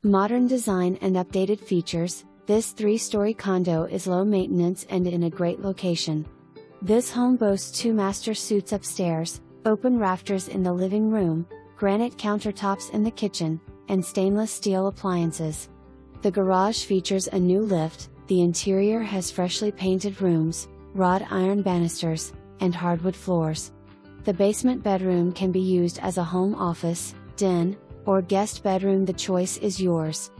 Modern design and updated features, this 3-story condo is low maintenance and in a great location. This home boasts 2 master suites upstairs, open rafters in the living room, granite countertops in the kitchen, and stainless steel appliances. The garage features a new lift, the interior has freshly painted rooms, wrought iron banisters, and hardwood floors. The basement bedroom can be used as a home office, den, or guest bedroom. The choice is yours.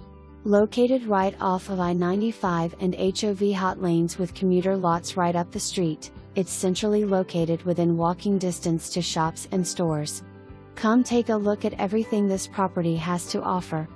Located right off of I-95 and HOV hot lanes with commuter lots right up the street, it's centrally located within walking distance to shops and stores. Come take a look at everything this property has to offer.